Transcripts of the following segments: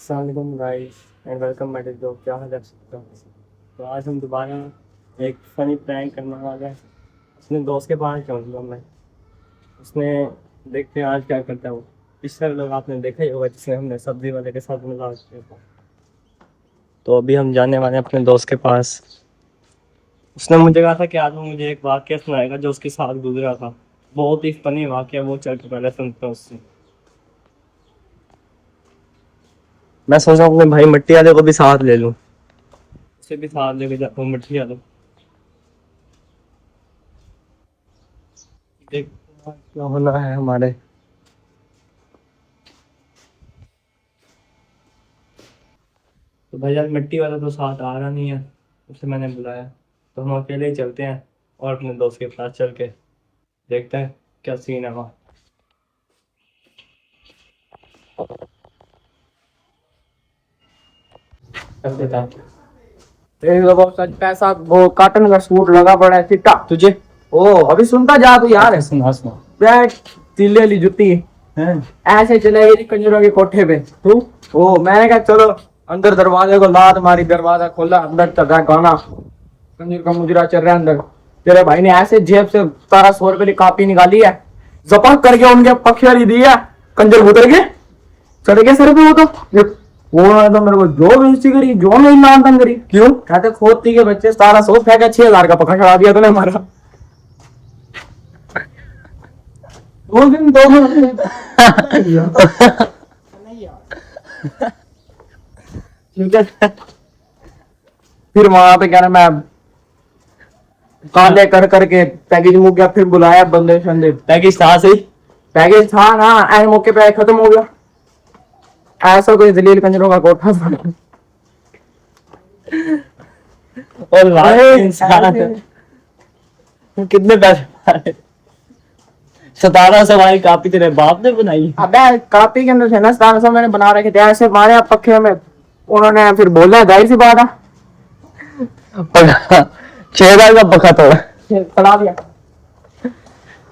अस्सलाम वालेकुम guys and welcome back to क्या हाल है आप सबका। तो आज हम दोबारा एक फ़नी प्रैंक करने वाले हैं। अपने दोस्त के पास जाऊँगा मैं। उसने देखते हैं आज क्या करता है वो। पिछले लोग आपने देखा ही होगा जिसने हमने सब्जी वाले के साथ मजाक किया था। तो अभी हम जाने वाले हैं अपने दोस्त के पास। उसने मुझे कहा था कि आज वो मुझे एक वाक़या सुनाएगा जो उसके साथ गुजरा था। बहुत ही फ़नी वाक़या, वो चल के पहले सुनते हैं उससे। मैं सोच रहा हूँ अपने भाई मिट्टी वाले को भी साथ ले लूँ, उसे भी साथ लेके जाता हूँ मिट्टी वाले। देखते हैं क्या होना है हमारे। तो भैया मिट्टी वाला तो साथ आ रहा नहीं है, उसे मैंने बुलाया। तो हम अकेले ही चलते हैं और अपने दोस्त के पास चल के देखते हैं क्या सीन है वहाँ। कर देता है। देख लो बहुत सच पैसा वो कॉटन का सूट लगा पड़ा है चिट्टा तुझे ओ अभी सुनता जा तू यार सुना सुना बैठ तिल्ले ली जुत्ती है। ऐसे चले गई कंजरों के कोठे पे तू ओ मैंने कहा चलो अंदर दरवाजे को लात मारी, दरवाजा खोला, अंदर चल रहा है गाना, कंजर का मुजरा चल रहा है अंदर। तेरे भाई ने ऐसे जेब से 1700 रुपए की कॉपी निकाली है, जपक करके उनके पखेड़ी दी है, कंजर उतर के चढ़ गए सर पे। वो तो मेरे को जो बेइज्जती करी, जो मेरी नाम तंग करी। क्यों कहते खोदती के बच्चे 1700 फेंका, 6000 का पकड़ चढ़ा दिया तूने हमारा। दो दिन फिर वहां पे क्या ना मैं काले कर करके पैकेज मुक गया, फिर बुलाया बंदे शंदे। पैकेज था सही। पैकेज था ना, ऐसे मौके पे खत्म हो गया। ऐसा कोई जलील कंजरों का कोठा था। और इंसान कितने पैसे 1700 वाली कॉपी तेरे बाप ने बनाई। अबे कॉपी के अंदर थे ना 1700 मैंने बना रखे थे, ऐसे मारे पक्के में। उन्होंने फिर बोला जाहिर सी बात है 6000 का पक्का तोड़ा चला दिया।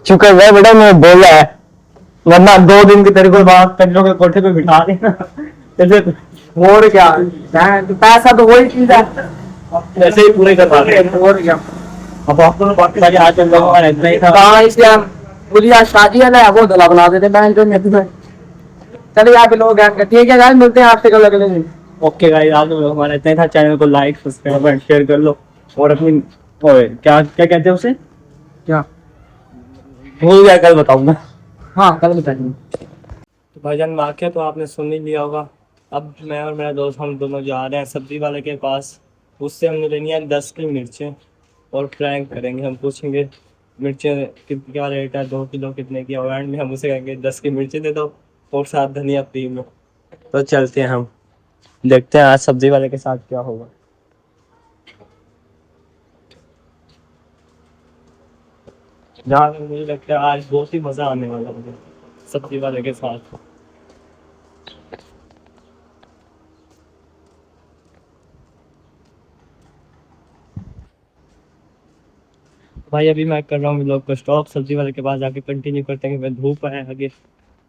चुका है बेटा, मैं बोला है, वरना 2 दिन की तेरे को बात कंजरों के कोठे पे बिठा देना जैसे। और क्या पैसा तो वही चीज है, ऐसे ही पूरे करवा दे। और क्या। अब आपको बाकी सारे आज लोगों का इतना ही था। हाँ इसलिए हम बोलिए शादी वाला है वो दला बना देते बैंक में। चलिए यहाँ पे लोग ठीक है गाइस, मिलते हैं आपसे कल अगले दिन। ओके गाइस, आज हमारा इतना ही था। चैनल को लाइक सब्सक्राइब एंड शेयर कर लो। और अपनी ओए क्या क्या कहते हैं उसे, क्या भूल गया, कल बताऊंगा। हाँ कल बताइए। तो भाईजान वाक़या तो आपने सुन ही लिया होगा। अब मैं और मेरा दोस्त हम दोनों जा रहे हैं सब्जी वाले के पास। उससे हमने लेनी है 10 की मिर्चें और प्रैंक करेंगे। हम पूछेंगे मिर्चें क्या रेट है, 2 किलो कितने की, और एंड में हम उसे कहेंगे 10 की मिर्चें दे दो और साथ धनिया फ्री में। तो चलते हैं, हम देखते हैं आज सब्जी वाले के साथ क्या होगा। जहाँ तक मुझे लगता है आज बहुत ही मज़ा आने वाला है सब्जी वाले के साथ। भाई अभी मैं कर रहा हूँ व्लॉग को स्टॉप। सब्जी वाले के पास जाके कंटिन्यू करते हैं। मैं धूप है आगे,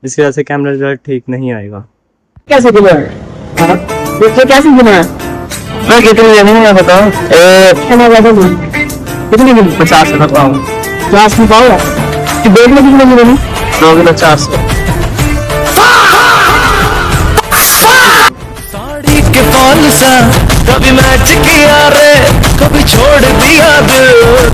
जिसकी वजह से कैमरा रिजल्ट ठीक नहीं आएगा। कैसे किलो है? हाँ? ये कैसे किलो है? मैं कितनी नहीं है बताओ। कितने किलो? 50 का पाऊँ। 50 में पाओ कि 2 किलो कितने किलो? 2 किलो 400। साड़ी के फॉल सा कभी मैच किया रे, कभी छोड़ दिया दिल।